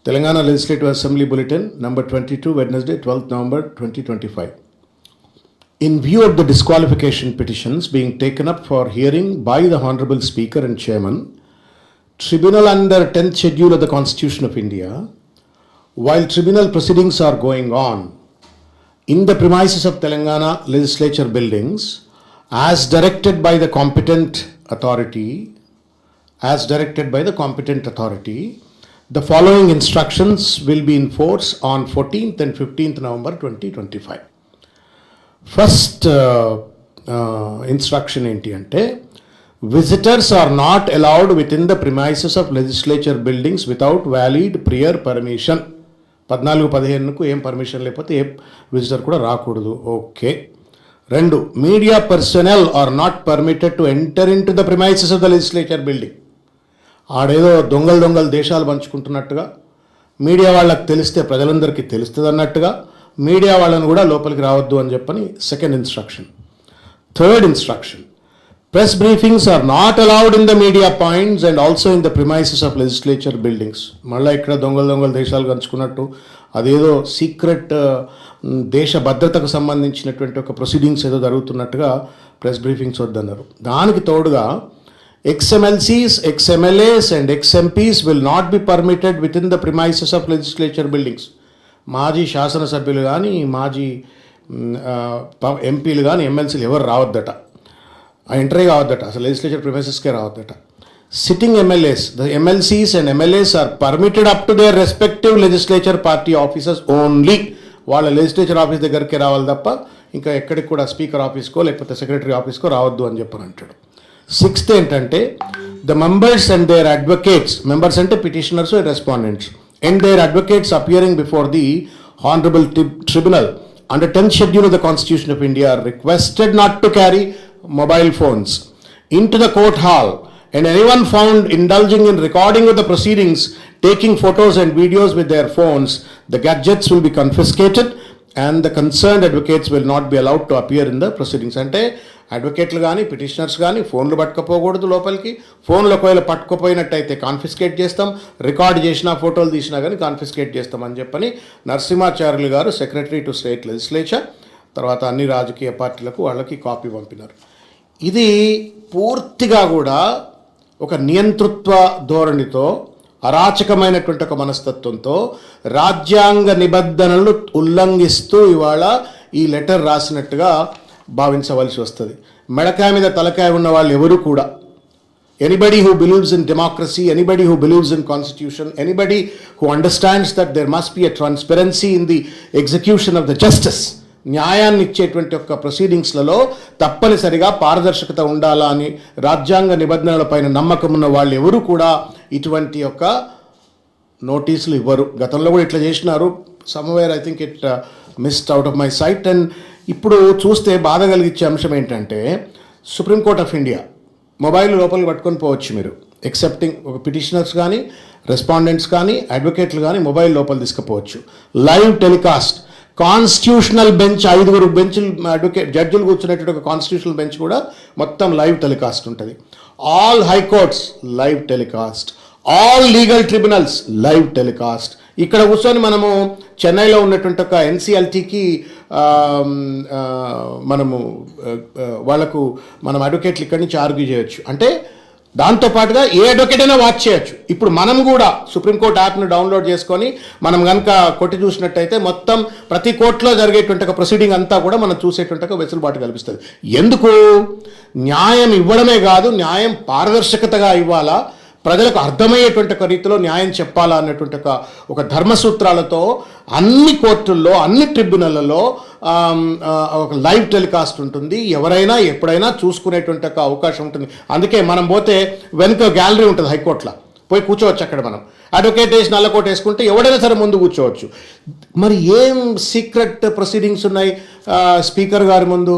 Telangana Legislative Assembly Bulletin number 22, Wednesday, 12th November 2025. In view of the disqualification petitions being taken up for hearing by the Honorable Speaker and Chairman, Tribunal under 10th Schedule of the Constitution of India, while tribunal proceedings are going on in the premises of Telangana Legislature buildings, as directed by the competent authority, the following instructions will be in force on 14th and 15th November 2025. First instruction enti ante, visitors are not allowed within the premises of legislature buildings without valid prior permission. 14-15కు ఏం permission లేకపోతే ఏ visitor కూడా రాకూడదు. Okay. 2, media personnel are not permitted to enter into the premises of the legislature building. ఆడేదో దొంగలు దేశాలు పంచుకుంటున్నట్టుగా, media వాళ్ళకి తెలిస్తే ప్రజలందరికీ తెలుస్తుంది అన్నట్టుగా మీడియా వాళ్ళని కూడా లోపలికి రావద్దు అని చెప్పని second instruction. Third instruction, press briefings are not allowed in the media points and also in the premises of legislature buildings. మళ్ళీ ఇక్కడ దొంగలు దేశాలు పంచుకున్నట్టు అదేదో సీక్రెట్ దేశ భద్రతకు సంబంధించినటువంటి ఒక ప్రొసీడింగ్స్ ఏదో జరుగుతున్నట్టుగా ప్రెస్ బ్రీఫింగ్స్ వద్దన్నారు. దానికి తోడుగా ex-MLCs, ex-MLAs and ex-MPs will not be permitted within the premises of legislature buildings. మాజీ శాసనసభ్యులు కానీ మాజీ ఎంపీలు కానీ ఎమ్మెల్సీలు ఎవరు రావద్దట, ఎంట్రీ కావద్దట, అసలు లెజిస్లేచర్ ప్రిమైసెస్కే రావద్దట. Sitting MLAs, the MLCs and MLAs are permitted up to their respective legislature party offices only. వాళ్ళ లెజిస్లేచర్ ఆఫీస్ దగ్గరికి రావాలి తప్ప ఇంకా ఎక్కడికి కూడా స్పీకర్ ఆఫీస్కో లేకపోతే సెక్రటరీ ఆఫీస్కో రావద్దు అని చెప్పని అంటాడు. 6th ఏంటంటే, the members and their advocates, members అంటే petitioners and respondents, and their advocates appearing before the Honorable Tribunal under 10th Schedule of the Constitution of India are requested not to carry mobile phones into the court hall, and anyone found indulging in recording of the proceedings, taking photos and videos with their phones, the gadgets will be confiscated and the concerned advocates will not be allowed to appear in the proceedings. అంటే అడ్వకేట్లు కానీ petitioners కానీ ఫోన్లు పట్టుకోపోకూడదు లోపలికి. ఫోన్లు ఒకవేళ పట్టుకుపోయినట్టయితే confiscate చేస్తాం, record చేసినా ఫోటోలు తీసినా కానీ కాన్ఫిస్కేట్ చేస్తామని చెప్పని నరసింహాచార్యులు గారు సెక్రటరీ టు స్టేట్ లెజిస్లేచర్, తర్వాత అన్ని రాజకీయ పార్టీలకు వాళ్ళకి కాపీ పంపినారు. ఇది పూర్తిగా కూడా ఒక నియంతృత్వ ధోరణితో, అరాచకమైనటువంటి ఒక మనస్తత్వంతో, రాజ్యాంగ నిబంధనలు ఉల్లంఘిస్తూ ఇవాళ ఈ లెటర్ రాసినట్టుగా భావించవలసి వస్తుంది. మెడకాయ మీద తలకాయ ఉన్న వాళ్ళు ఎవరు కూడా, anybody who believes in democracy, anybody who believes in constitution, anybody who understands that there must be a transparency in the execution of the justice, న్యాయాన్ని ఇచ్చేటువంటి యొక్క ప్రొసీడింగ్స్లలో తప్పనిసరిగా పారదర్శకత ఉండాలా అని రాజ్యాంగ నిబంధనల పైన నమ్మకం ఉన్న వాళ్ళు ఎవరు కూడా ఇటువంటి యొక్క నోటీసులు ఇవ్వరు. గతంలో కూడా ఇట్లా చేసినారు. Somewhere I think it missed out of my sight. And ఇప్పుడు చూస్తే బాధ కలిగించే అంశం ఏంటంటే, సుప్రీంకోర్ట్ ఆఫ్ ఇండియా మొబైల్ లోపలికి పట్టుకొని పోవచ్చు మీరు, ఎక్సెప్టింగ్ ఒక పిటిషనర్స్ కానీ రెస్పాండెంట్స్ కానీ అడ్వకేట్లు కానీ మొబైల్ లోపల తీసుకుపోవచ్చు. లైవ్ టెలికాస్ట్, కాన్స్టిట్యూషనల్ బెంచ్ 5 బెంచ్లు అడ్వకేట్ జడ్జిలు కూర్చునేటువంటి ఒక కాన్స్టిట్యూషనల్ బెంచ్ కూడా మొత్తం లైవ్ టెలికాస్ట్ ఉంటుంది. All high courts live telecast, all legal tribunals live telecast. ఇక్కడ కూర్చొని మనము చెన్నైలో ఉన్నటువంటి ఒక ఎన్సిఎల్టీకి మనము వాళ్ళకు మనం అడ్వకేట్లు ఇక్కడి నుంచి ఆర్గ్యూ చేయొచ్చు. అంటే దాంతోపాటుగా ఏ అడ్వకేట్ అయినా వాచ్ చేయొచ్చు. ఇప్పుడు మనం కూడా సుప్రీంకోర్టు యాప్ను డౌన్లోడ్ చేసుకొని మనం కనుక కొట్టి చూసినట్టయితే మొత్తం ప్రతి కోర్టులో జరిగేటువంటి ఒక ప్రొసీడింగ్ అంతా కూడా మనం చూసేటువంటి ఒక వెసులుబాటు కల్పిస్తుంది. ఎందుకు? న్యాయం ఇవ్వడమే కాదు, న్యాయం పారదర్శకతగా ఇవ్వాలా, ప్రజలకు అర్థమయ్యేటువంటి ఒక రీతిలో న్యాయం చెప్పాలా అన్నటువంటి ఒక ధర్మసూత్రాలతో అన్ని కోర్టుల్లో అన్ని ట్రిబ్యునల్లో ఒక లైవ్ టెలికాస్ట్ ఉంటుంది. ఎవరైనా ఎప్పుడైనా చూసుకునేటువంటి ఒక అవకాశం ఉంటుంది. అందుకే మనం పోతే వెనుక గ్యాలరీ ఉంటుంది హైకోర్టులో, పోయి కూర్చోవచ్చు. అక్కడ మనం అడ్వకేట్ వేసి నల్లకోట వేసుకుంటే ఎవడైనా సరే ముందు కూర్చోవచ్చు. మరి ఏం సీక్రెట్ ప్రొసీడింగ్స్ ఉన్నాయి స్పీకర్ గారి ముందు?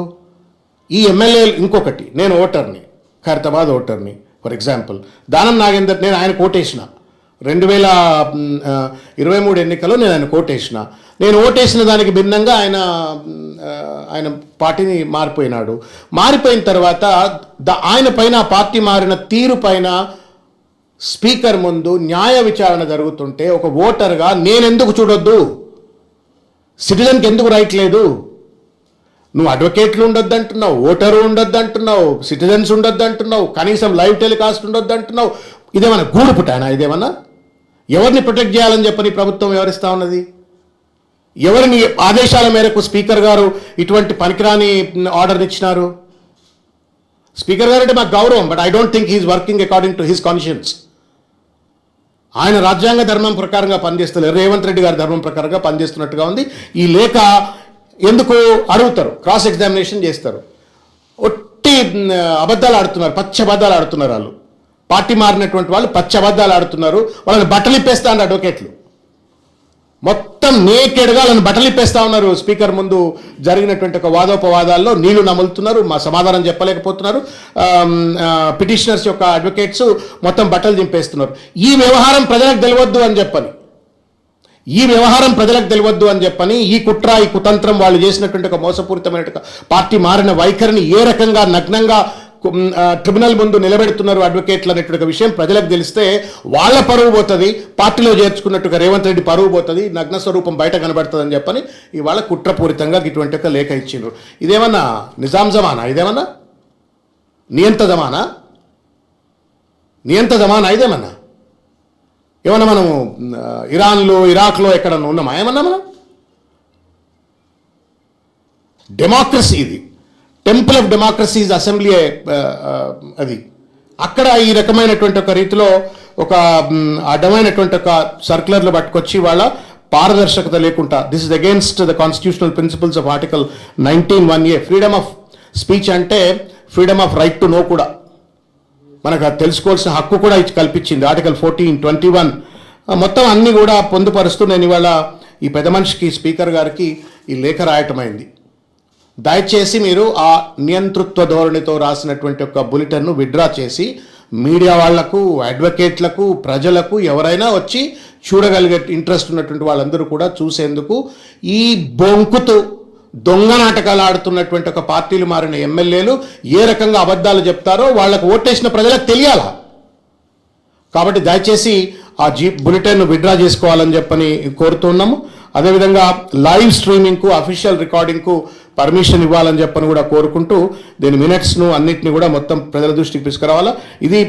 ఈ ఎమ్మెల్యే, ఇంకొకటి, నేను ఓటర్ని, ఖైరతాబాద్ ఓటర్ని ఫర్ ఎగ్జాంపుల్, దానం నాగేందర్, నేను ఆయన కోటేసిన 2023 ఎన్నికల్లో నేను ఆయన కోటేసిన. నేను ఓటేసిన దానికి భిన్నంగా ఆయన పార్టీని మారిపోయినాడు. మారిపోయిన తర్వాత ఆయన పైన, పార్టీ మారిన తీరు పైన స్పీకర్ ముందు న్యాయ విచారణ జరుగుతుంటే ఒక ఓటర్గా నేనెందుకు చూడొద్దు? సిటిజన్కి ఎందుకు రైట్ లేదు? నువ్వు అడ్వకేట్లు ఉండొద్దు అంటున్నావు, ఓటరు ఉండొద్దు అంటున్నావు, సిటిజన్స్ ఉండొద్దు అంటున్నావు, కనీసం లైవ్ టెలికాస్ట్ ఉండొద్దు అంటున్నావు. ఇదేమన్నా గూడు పుట్టానా? ఇదేమన్నా ఎవరిని ప్రొటెక్ట్ చేయాలని చెప్పని ప్రభుత్వం వ్యవహరిస్తూ ఉన్నది? ఎవరిని ఆదేశాల మేరకు స్పీకర్ గారు ఇటువంటి పనికిరాని ఆర్డర్ ఇచ్చినారు? స్పీకర్ గారు అంటే మాకు గౌరవం, but I don't think he's working according to his conscience. ఆయన రాజ్యాంగ ధర్మం ప్రకారంగా పనిచేస్తలేరు, రేవంత్ రెడ్డి గారి ధర్మం ప్రకారంగా పనిచేస్తున్నట్టుగా ఉంది. ఈ లేఖ ఎందుకు అడుగుతారు, క్రాస్ ఎగ్జామినేషన్ చేస్తారు. ఒట్టి అబద్ధాలు ఆడుతున్నారు, పచ్చి అబద్ధాలు ఆడుతున్నారు. వాళ్ళు పార్టీ మారినటువంటి వాళ్ళు పచ్చి అబద్ధాలు ఆడుతున్నారు. వాళ్ళని బట్టలు ఇప్పేస్తా ఉన్నారు అడ్వకేట్లు, మొత్తం నేకెడ్గా వాళ్ళని బట్టలు ఇప్పేస్తా ఉన్నారు. స్పీకర్ ముందు జరిగినటువంటి ఒక వాదోపవాదాల్లో నీళ్లు నములుతున్నారు, మా సమాధానం చెప్పలేకపోతున్నారు. పిటిషనర్స్ యొక్క అడ్వకేట్స్ మొత్తం బట్టలు దింపేస్తున్నారు. ఈ వ్యవహారం ప్రజలకు తెలియవద్దు అని చెప్పని ఈ కుట్ర, ఈ కుతంత్రం వాళ్ళు చేసినటువంటి ఒక మోసపూరితమైన పార్టీ మారిన వైఖరిని ఏ రకంగా నగ్నంగా ట్రిబ్యునల్ ముందు నిలబెడుతున్నారు అడ్వకేట్లు అనేటువంటి విషయం ప్రజలకు తెలిస్తే వాళ్ళ పరువు పోతుంది, పార్టీలో చేర్చుకున్నట్టుగా రేవంత్ రెడ్డి పరువు పోతుంది, నగ్న స్వరూపం బయట కనబడుతుంది అని చెప్పని ఇవాళ కుట్రపూరితంగా ఇటువంటి ఒక లేఖ ఇచ్చిండ్రు. ఇదేమన్నా నిజాం జమానా? ఇదేమన్నా నియంత జమానా? ఇదేమన్నా ఏమన్నా మనము ఇరాన్లో, ఇరాక్లో ఎక్కడన్నా ఉన్నామా? ఏమన్నా మనం డెమోక్రసీ, ఇది temple of democracy is assembly. అది అక్కడ ఈ రకమైనటువంటి ఒక రీతిలో ఒక అడ్డమైనటువంటి ఒక సర్క్యులర్లు పట్టుకొచ్చి వాళ్ళ పారదర్శకత లేకుండా, this is against the constitutional principles of article 19(1)(a). Freedom of speech అంటే freedom of right to know కూడా, మనకు తెలుసుకోవాల్సిన హక్కు కూడా కల్పించింది ఆర్టికల్ 14(21). మొత్తం అన్నీ కూడా పొందుపరుస్తూ నేను ఇవాళ ఈ పెద్ద మనిషికి, స్పీకర్ గారికి ఈ లేఖ రాయటమైంది. దయచేసి మీరు ఆ నియంతృత్వ ధోరణితో రాసినటువంటి ఒక బులెటిన్ను విత్డ్రా చేసి మీడియా వాళ్లకు, అడ్వకేట్లకు, ప్రజలకు ఎవరైనా వచ్చి చూడగలిగే ఇంట్రెస్ట్ ఉన్నటువంటి వాళ్ళందరూ కూడా చూసేందుకు ఈ బొంకుతూ దొంగ నాటకాలు ఆడుతున్నటువంటి ఒక పార్టీలు మారిన ఎమ్మెల్యేలు ఏ రకంగా అబద్ధాలు చెప్తారో వాళ్ళకు ఓటేసిన ప్రజలకు తెలియాలా. కాబట్టి దయచేసి ఆ బులెటిన్ను విత్డ్రా చేసుకోవాలని చెప్పని కోరుతున్నాము. అదేవిధంగా లైవ్ స్ట్రీమింగ్కు, అఫీషియల్ రికార్డింగ్కు పర్మిషన్ ఇవ్వాలని చెప్పని కూడా కోరుకుంటూ దీని మినిట్స్ను అన్నింటినీ కూడా మొత్తం ప్రజల దృష్టికి తీసుకురావాలా. ఇది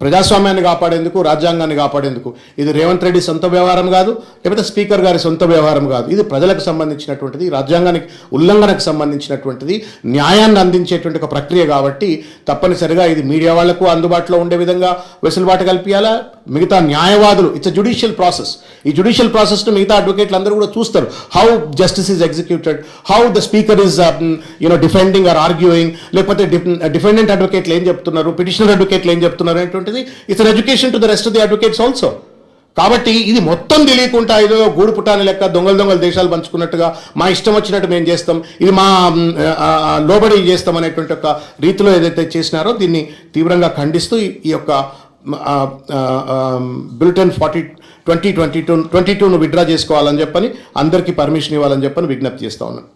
ప్రజాస్వామ్యాన్ని కాపాడేందుకు, రాజ్యాంగాన్ని కాపాడేందుకు. ఇది రేవంత్ రెడ్డి సొంత వ్యవహారం కాదు, లేకపోతే స్పీకర్ గారి సొంత వ్యవహారం కాదు. ఇది ప్రజలకు సంబంధించినటువంటిది, రాజ్యాంగానికి ఉల్లంఘనకు సంబంధించినటువంటిది, న్యాయాన్ని అందించేటువంటి ఒక ప్రక్రియ. కాబట్టి తప్పనిసరిగా ఇది మీడియా వాళ్లకు అందుబాటులో ఉండే విధంగా వెసులుబాటు కల్పించాలా. మిగతా న్యాయవాదులు, ఇట్స్ అ జ్యుడిషియల్ ప్రాసెస్. ఈ జ్యుడిషియల్ ప్రాసెస్ను మిగతా అడ్వకేట్లు అందరూ కూడా చూస్తారు. How justice is executed, how the speaker is defending or arguing, లేకపోతే డిఫెండెంట్ అడ్వకేట్లు ఏం చెప్తున్నారు, పిటిషనర్ అడ్వకేట్లు ఏం చెప్తున్నారు అనేటువంటిది it's an education to the rest of the advocates also. కాబట్టి ఇది మొత్తం తెలియకుండా ఏదో గూడు పుటాని లెక్క దొంగలు దేశాలు పంచుకున్నట్టుగా మా ఇష్టం వచ్చినట్టు మేము చేస్తాం, ఇది మా లోబడి చేస్తాం అనేటువంటి ఒక రీతిలో ఏదైతే చేసినారో దీన్ని తీవ్రంగా ఖండిస్తూ ఈ యొక్క బులెటిన్ 2022ను విత్డ్రా చేసుకోవాలని చెప్పని, అందరికీ పర్మిషన్ ఇవ్వాలని చెప్పని విజ్ఞప్తి చేస్తా ఉన్నాను.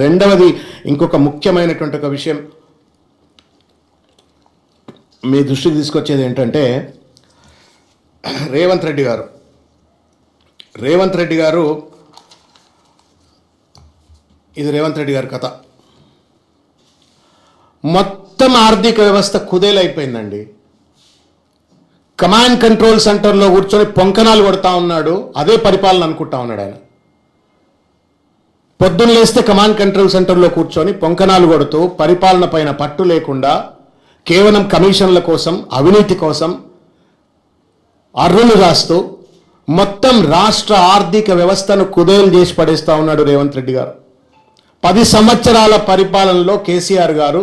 రెండవది, ఇంకొక ముఖ్యమైనటువంటి ఒక విషయం మీ దృష్టికి తీసుకొచ్చేది ఏంటంటే, రేవంత్ రెడ్డి గారు ఇది రేవంత్ రెడ్డి గారి కథ. మొత్తం ఆర్థిక వ్యవస్థ కుదేలైపోయిందండి. కమాండ్ కంట్రోల్ సెంటర్లో కూర్చొని పొంకనాలు కొడతా ఉన్నాడు, అదే పరిపాలన అనుకుంటా ఉన్నాడు ఆయన. పొద్దున్న లేస్తే కమాండ్ కంట్రోల్ సెంటర్లో కూర్చొని పొంకనాలు కొడుతూ, పరిపాలన పైన పట్టు లేకుండా, కేవలం కమిషన్ల కోసం, అవినీతి కోసం అర్రులు రాస్తూ మొత్తం రాష్ట్ర ఆర్థిక వ్యవస్థను కుదేలు చేసి పడేస్తూ ఉన్నాడు రేవంత్ రెడ్డి గారు. 10 సంవత్సరాల పరిపాలనలో కేసీఆర్ గారు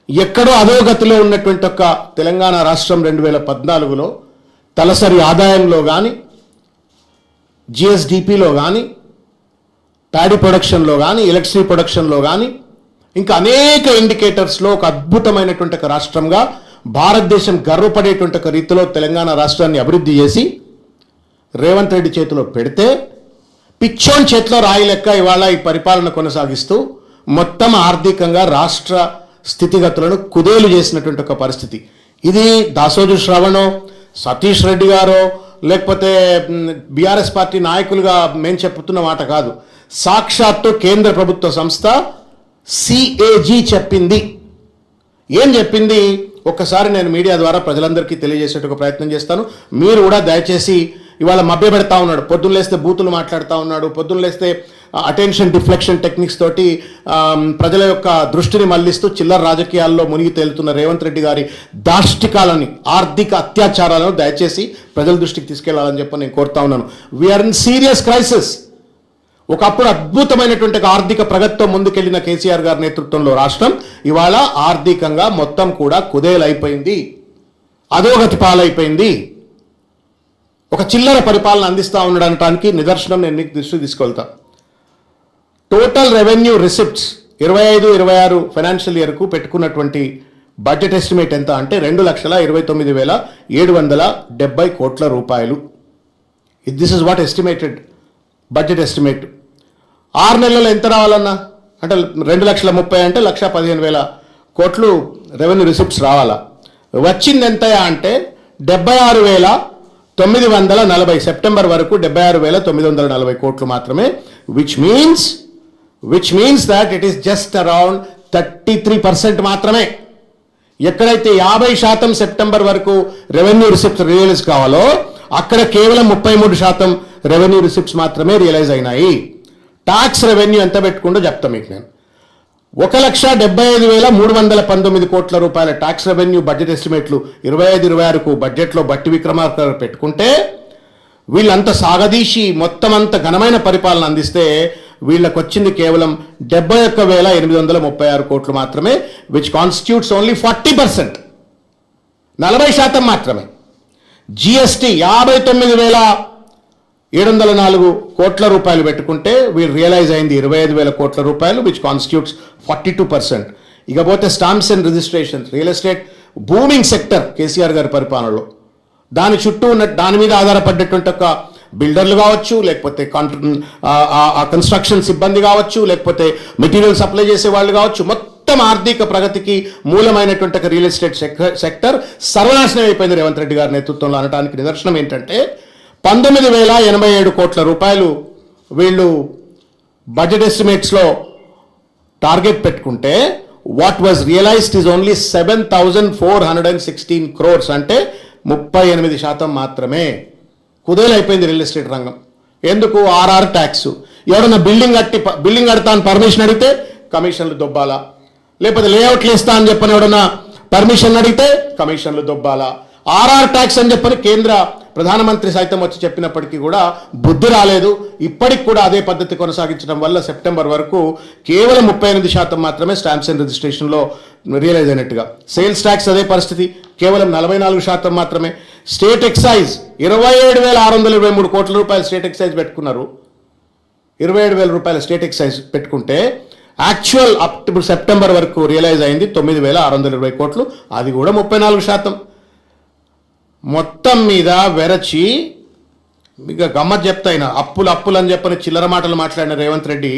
ఎక్కడో అధోగతిలో ఉన్నటువంటి ఒక తెలంగాణ రాష్ట్రం 2014లో తలసరి ఆదాయంలో కానీ, జిఎస్డిపిలో కానీ, ప్యాడీ ప్రొడక్షన్లో కానీ, ఎలక్ట్రిసిటీ ప్రొడక్షన్లో కానీ, ఇంకా అనేక ఇండికేటర్స్లో ఒక అద్భుతమైనటువంటి ఒక రాష్ట్రంగా భారతదేశం గర్వపడేటువంటి ఒక రీతిలో తెలంగాణ రాష్ట్రాన్ని అభివృద్ధి చేసి రేవంత్ రెడ్డి చేతిలో పెడితే, పిచ్చోన్ చేతిలో రాయి లెక్క ఇవాళ ఈ పరిపాలన కొనసాగిస్తూ మొత్తం ఆర్థికంగా రాష్ట్ర స్థితిగతులను కుదేలు చేసినటువంటి ఒక పరిస్థితి. ఇది దాసోజు శ్రవణం, సతీష్ రెడ్డి గారో లేకపోతే బీఆర్ఎస్ పార్టీ నాయకులుగా మేము చెప్తున్న మాట కాదు, సాక్షాత్తు కేంద్ర ప్రభుత్వ సంస్థ సిఏజీ చెప్పింది. ఏం చెప్పింది ఒక్కసారి నేను మీడియా ద్వారా ప్రజలందరికీ తెలియజేసేట ప్రయత్నం చేస్తాను. మీరు కూడా దయచేసి, ఇవాళ మభ్య పెడతా ఉన్నాడు, పొద్దున్న లేస్తే బూతులు మాట్లాడుతూ ఉన్నాడు, పొద్దున్న లేస్తే అటెన్షన్ డిఫ్లెక్షన్ టెక్నిక్స్ తోటి ప్రజల యొక్క దృష్టిని మళ్లిస్తూ చిల్లర రాజకీయాల్లో మునిగి తేలుతున్న రేవంత్ రెడ్డి గారి దాష్టికాలని, ఆర్థిక అత్యాచారాలను దయచేసి ప్రజల దృష్టికి తీసుకెళ్లాలని చెప్పి నేను కోరుతా ఉన్నాను. We are in serious crisis. ఒకప్పుడు అద్భుతమైనటువంటి ఆర్థిక ప్రగతితో ముందుకెళ్లిన కేసీఆర్ గారి నేతృత్వంలో రాష్ట్రం ఇవాళ ఆర్థికంగా మొత్తం కూడా కుదేలైపోయింది, అధోగతి పాలైపోయింది. ఒక చిల్లర పరిపాలన అందిస్తూ ఉండడానికి నిదర్శనం నేను మీకు దృష్టి తీసుకెళ్తా. టోటల్ రెవెన్యూ రిసిప్ట్స్ 25-26 ఫైనాన్షియల్ ఇయర్కు పెట్టుకున్నటువంటి బడ్జెట్ ఎస్టిమేట్ ఎంత అంటే 2,29,770 కోట్ల రూపాయలు. This is what estimated budget estimate. 6 నెలల్లో ఎంత రావాలన్నా అంటే 2,30,000 అంటే 1,15,000 కోట్లు రెవెన్యూ రిసిప్ట్స్ రావాలా. వచ్చింది ఎంత అంటే 76,940 సెప్టెంబర్ వరకు 76,940 కోట్లు మాత్రమే, which means that it is just around 33% మాత్రమే. ఎక్కడైతే 50% సెప్టెంబర్ వరకు రెవెన్యూ రిసిప్ట్స్ రియలైజ్ కావాలో అక్కడ కేవలం 33% రెవెన్యూ రిసిప్ట్స్ మాత్రమే రియలైజ్ అయినాయి. టాక్స్ రెవెన్యూ ఎంత పెట్టుకుంటూ చెప్తా మీకు నేను. 1,75,319 కోట్ల రూపాయల టాక్స్ రెవెన్యూ బడ్జెట్ ఎస్టిమేట్లు 25-26కు బడ్జెట్లో బట్టి విక్రమార్క పెట్టుకుంటే, వీళ్ళంతా సాగదీసి మొత్తం అంత ఘనమైన పరిపాలన అందిస్తే వీళ్ళకు వచ్చింది కేవలం 71,836 కోట్లు మాత్రమే, విచ్ కాన్స్టిట్యూట్స్ ఓన్లీ 40%, 40% మాత్రమే. జిఎస్టీ 59,704 కోట్ల రూపాయలు పెట్టుకుంటే వీళ్ళు రియలైజ్ అయింది 25,000 కోట్ల రూపాయలు, విచ్ కాన్స్టిట్యూట్స్ 42%. ఇకపోతే stamps and registrations, real estate booming sector KCR గారి పరిపాలనలో దాని చుట్టూ ఉన్న దాని మీద ఆధారపడ్డటువంటి ఒక బిల్డర్లు కావచ్చు, లేకపోతే కన్స్ట్రక్షన్ సిబ్బంది కావచ్చు, లేకపోతే మెటీరియల్ సప్లై చేసే వాళ్ళు కావచ్చు, మొత్తం ఆర్థిక ప్రగతికి మూలమైనటువంటి ఒక రియల్ ఎస్టేట్ సెక్టర్ సర్వనాశనం అయిపోయింది రేవంత్ రెడ్డి గారి నేతృత్వంలో అనడానికి నిదర్శనం ఏంటంటే 19,087 కోట్ల రూపాయలు వీళ్ళు బడ్జెట్ ఎస్టిమేట్స్లో టార్గెట్ పెట్టుకుంటే what was realised is only 7,416 crores, అంటే 38% మాత్రమే. కుదేలైపోయింది రియల్ ఎస్టేట్ రంగం. ఎందుకు? RR tax. ఎవడన్నా బిల్డింగ్ కడతా అని పర్మిషన్ అడిగితే కమిషన్లు దొబ్బాలా, లేకపోతే లేఅవుట్లు ఇస్తా అని చెప్పని ఎవడన్నా పర్మిషన్ అడిగితే కమిషన్లు దొబ్బాలా. ఆర్ఆర్ ట్యాక్స్ అని చెప్పని కేంద్ర ప్రధానమంత్రి సైతం వచ్చి చెప్పినప్పటికీ కూడా బుద్ధి రాలేదు. ఇప్పటికి కూడా అదే పద్ధతి కొనసాగించడం వల్ల సెప్టెంబర్ వరకు కేవలం 38% మాత్రమే స్టాంప్స్ అండ్ రిజిస్ట్రేషన్లో రియలైజ్ అయినట్టుగా. సేల్స్ ట్యాక్స్ అదే పరిస్థితి, కేవలం 44% మాత్రమే. స్టేట్ ఎక్సైజ్ 27,623 కోట్ల రూపాయలు స్టేట్ ఎక్సైజ్ పెట్టుకున్నారు. 27,000 రూపాయల స్టేట్ ఎక్సైజ్ పెట్టుకుంటే యాక్చువల్ ఇప్పుడు సెప్టెంబర్ వరకు రియలైజ్ అయింది 9,620 కోట్లు, అది కూడా 34%. మొత్తం మీద వెరచి ఇక గమ్మత్ చెప్తాయిన అప్పులు అని చెప్పని చిల్లర మాటలు మాట్లాడిన Revanth Reddy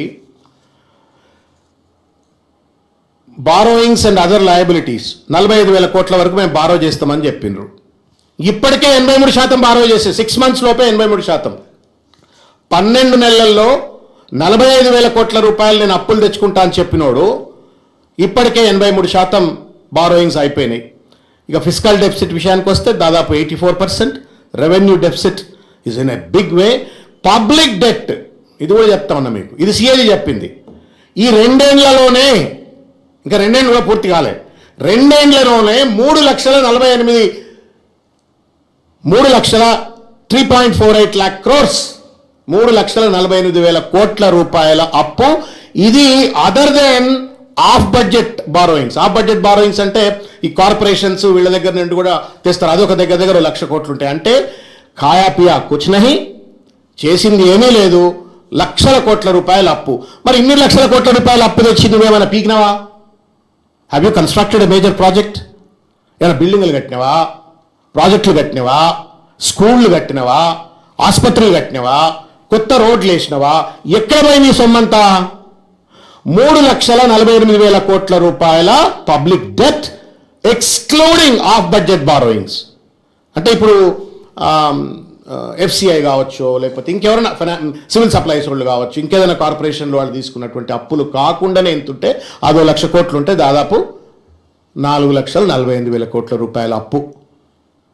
borrowings and other liabilities 45,000 కోట్ల వరకు మేము బారో చేస్తామని చెప్పిండ్రు. ఇప్పటికే 83% బారో చేసే 6 months లోపే 83%. 12 నెలల్లో 45,000 కోట్ల రూపాయలు నేను అప్పులు తెచ్చుకుంటా అని చెప్పినోడు ఇప్పటికే 83% బారోయింగ్స్ అయిపోయినాయి. ఇక ఫిస్కల్ డెఫిసిట్ విషయానికి వస్తే దాదాపు 84%. Revenue deficit is in a big way. Public debt ఇది కూడా చెప్తా ఉన్నా మీకు, ఇది సిఏజీ చెప్పింది. ఈ 2 ఏళ్లలోనే, ఇంకా 2 ఏళ్ళు కూడా పూర్తి కాలే, 2 ఏళ్లలోనే 3,3,48 lakh crores, 3,48,000 కోట్ల రూపాయల అప్పు. ఇది other than off budget borrowings. Off budget borrowings అంటే ఈ కార్పొరేషన్స్ వీళ్ళ దగ్గర నుండి కూడా తెస్తారు, అదొక దగ్గర 1,00,000 కోట్లు ఉంటాయి. అంటే ఖాయా పియా కుచ్ నహి, చేసింది ఏమీ లేదు, లక్షల కోట్ల రూపాయల అప్పు. మరి ఇన్ని లక్షల కోట్ల రూపాయల అప్పు తెచ్చి నువ్వేమైనా పీకినావా? Have you constructed a major project? ఏమైనా బిల్డింగ్లు కట్టినవా, ప్రాజెక్టులు కట్టినవా, స్కూళ్ళు కట్టినవా, ఆసుపత్రులు కట్టినవా, కొత్త రోడ్లు వేసినవా? ఎక్కడ పోయి నీ సొమ్మంతా? 3,48,000 కోట్ల రూపాయల public debt excluding of budget borrowings. అంటే ఇప్పుడు ఎఫ్సిఐ కావచ్చు, లేకపోతే ఇంకెవరైనా సివిల్ సప్లైస్ వాళ్ళు కావచ్చు, ఇంకేదైనా కార్పొరేషన్లు వాళ్ళు తీసుకున్నటువంటి అప్పులు కాకుండానే ఎంతుంటే అదో 1,00,000 కోట్లు ఉంటే దాదాపు 4,48,000 కోట్ల రూపాయల అప్పు.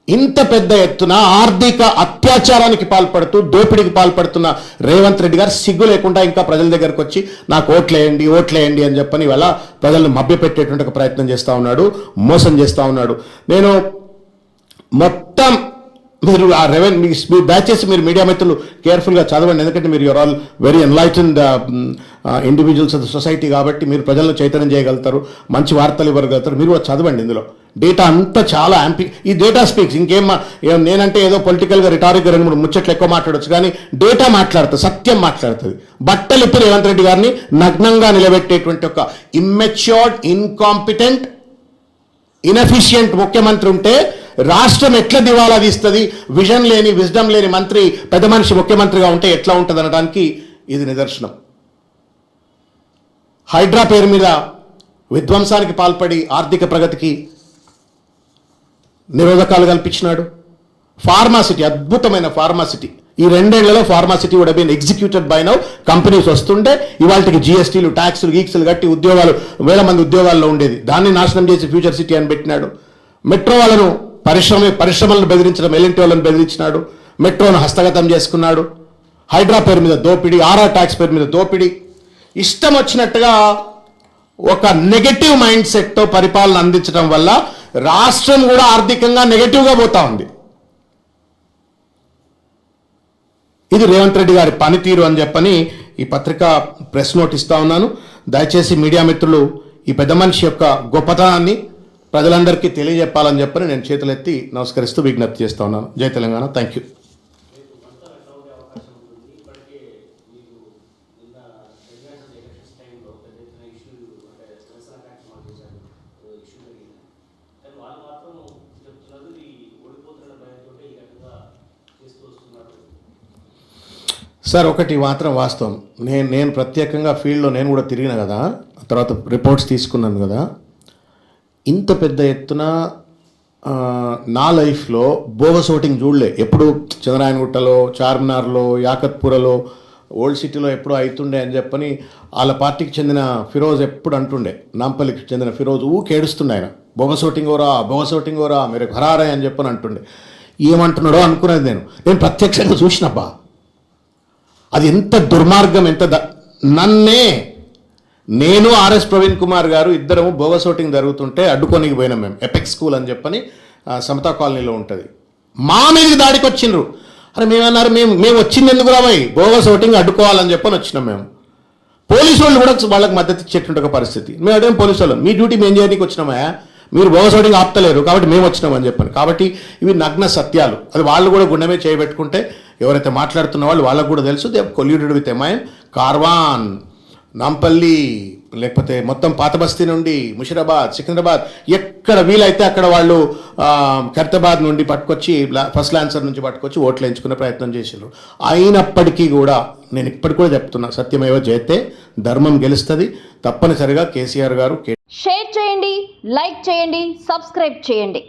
ఇంత పెద్ద ఎత్తున ఆర్థిక అత్యాచారానికి పాల్పడుతూ దోపిడీకి పాల్పడుతున్న రేవంత్ రెడ్డి గారు సిగ్గు లేకుండా ఇంకా ప్రజల దగ్గరకు వచ్చి నాకు ఓట్లేయండి అని చెప్పని ఇవాళ ప్రజలను మభ్యపెట్టేటువంటి ఒక ప్రయత్నం చేస్తూ ఉన్నాడు, మోసం చేస్తూ ఉన్నాడు. నేను మొత్తం మీరు ఆ మీ దయచేసి మీరు మీడియా మిత్రులు కేర్ఫుల్గా చదవండి, ఎందుకంటే మీరు you are all very enlightened individuals of the society కాబట్టి మీరు ప్రజలను చైతన్యం చేయగలుగుతారు, మంచి వార్తలు ఇవ్వగలుగుతారు. మీరు కూడా చదవండి, ఇందులో డేటా అంతా చాలా ఈ డేటా స్పీక్స్. నేనంటే ఏదో పొలిటికల్గా రిటారిక్గా 2-3 ముచ్చట్లు ఎక్కువ మాట్లాడవచ్చు, కానీ డేటా మాట్లాడుతుంది, సత్యం మాట్లాడుతుంది. బట్టలు ఇప్పుడు రేవంత్ రెడ్డి గారిని నగ్నంగా నిలబెట్టేటువంటి ఒక ఇమ్మెచ్యూర్డ్, ఇన్కాంపిటెంట్, ఇన్ఎఫిషియంట్ ముఖ్యమంత్రి ఉంటే రాష్ట్రం ఎట్లా దివాలా తీస్తుంది, విజన్ లేని, విజ్డమ్ లేని మంత్రి, పెద్ద మనిషి ముఖ్యమంత్రిగా ఉంటే ఎట్లా ఉంటుంది అనడానికి ఇది నిదర్శనం. హైడ్రా పేరు మీద విధ్వంసానికి పాల్పడి ఆర్థిక ప్రగతికి నిరోధకాలు కల్పించినాడు. ఫార్మాసిటీ, అద్భుతమైన ఫార్మాసిటీ, ఈ 2 ఏళ్లలో pharma city would been executed by now. Companies వస్తుంటే ఇవాళకి జిఎస్టీలు, ట్యాక్సులు, గీక్సులు కట్టి ఉద్యోగాలు, 1000 మంది ఉద్యోగాల్లో ఉండేది, దాన్ని నాశనం చేసి ఫ్యూచర్ సిటీ అని పెట్టినాడు. మెట్రో వాళ్ళను పరిశ్రమలను బెదిరించడం, ఎల్ఎన్టీ వాళ్ళని బెదిరించినాడు, మెట్రోను హస్తగతం చేసుకున్నాడు. హైడ్రా పేరు మీద దోపిడీ, ఆర్ఆర్ ట్యాక్స్ పేరు మీద దోపిడీ, ఇష్టం వచ్చినట్టుగా ఒక నెగటివ్ మైండ్ సెట్తో పరిపాలన అందించడం వల్ల రాష్ట్రం కూడా ఆర్థికంగా నెగటివ్గా పోతా ఉంది. ఇది రేవంత్ రెడ్డి గారి పనితీరు అని చెప్పని ఈ పత్రిక ప్రెస్ నోట్ ఇస్తా ఉన్నాను. దయచేసి మీడియా మిత్రులు ఈ పెద్ద మనిషి యొక్క గొప్పతనాన్ని ప్రజలందరికీ తెలియజెప్పాలని చెప్పని నేను చేతులెత్తి నమస్కరిస్తూ విజ్ఞప్తి చేస్తా ఉన్నాను. జై తెలంగాణ. Thank you. సార్, ఒకటి మాత్రం వాస్తవం, నేను ప్రత్యేకంగా ఫీల్డ్లో నేను కూడా తిరిగిన కదా, తర్వాత రిపోర్ట్స్ తీసుకున్నాను కదా. ఇంత పెద్ద ఎత్తున నా లైఫ్లో బోగస్ ఓటింగ్ చూడలే. ఎప్పుడు చంద్రాయనగుట్టలో, చార్మినార్లో, యాకత్పురలో, ఓల్డ్ సిటీలో ఎప్పుడో అవుతుండే అని చెప్పని వాళ్ళ పార్టీకి చెందిన ఫిరోజ్ ఎప్పుడు అంటుండే, నాంపల్లికి చెందిన ఫిరోజ్ ఊకేడుస్తుండే, ఆయన బోగస్ ఓటింగ్ ఓరా మీరు హరారే అని చెప్పని అంటుండే. ఏమంటున్నాడో అనుకునేది నేను ప్రత్యక్షంగా చూసినబ్బా, అది ఎంత దుర్మార్గం, నేను ఆర్ఎస్ ప్రవీణ్ కుమార్ గారు ఇద్దరము బోగస్ ఓటింగ్ జరుగుతుంటే అడ్డుకోనికి పోయినాం మేము. ఎపెక్స్ స్కూల్ అని చెప్పని సమతా కాలనీలో ఉంటుంది. మా మీదకి దాడికి వచ్చిండ్రు. అరే మేమన్నారు, మేము వచ్చింది ఎందుకు రాబాయి, బోగస్ ఓటింగ్ అడ్డుకోవాలని చెప్పని వచ్చినాం మేము. పోలీసు వాళ్ళు కూడా వాళ్ళకి మద్దతు ఇచ్చేటువంటి ఒక పరిస్థితి. మేము అదేం పోలీసు వాళ్ళు, మీ డ్యూటీ మేము చేయడానికి వచ్చినామా, మీరు బోగస్ ఓటింగ్ ఆపుతలేరు కాబట్టి మేము వచ్చినామని చెప్పని. కాబట్టి ఇవి నగ్న సత్యాలు. అది వాళ్ళు కూడా గుండెమే చేయబెట్టుకుంటే ఎవరైతే మాట్లాడుతున్న వాళ్ళకు కూడా తెలుసు. They colluded with MIM. Karwan, Nampally, లేకపోతే మొత్తం పాత బస్తీ నుండి ముషిరాబాద్, సికింద్రాబాద్, ఎక్కడ వీలైతే అక్కడ వాళ్ళు ఖైరతాబాద్ నుండి పట్టుకొచ్చి, ఫస్ట్ ల్యాన్సర్ నుంచి పట్టుకొచ్చి ఓట్లు వేయించుకునే ప్రయత్నం చేశారు. అయినప్పటికీ కూడా నేను ఇప్పటికి కూడా చెప్తున్నా, సత్యమేవ జయతే, ధర్మం గెలుస్తుంది. తప్పనిసరిగా కేసీఆర్ గారు. షేర్ చేయండి, లైక్ చేయండి, సబ్స్క్రైబ్ చేయండి.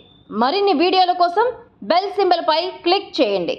మరిన్ని వీడియోల కోసం బెల్ సింబల్ పై క్లిక్ చేయండి.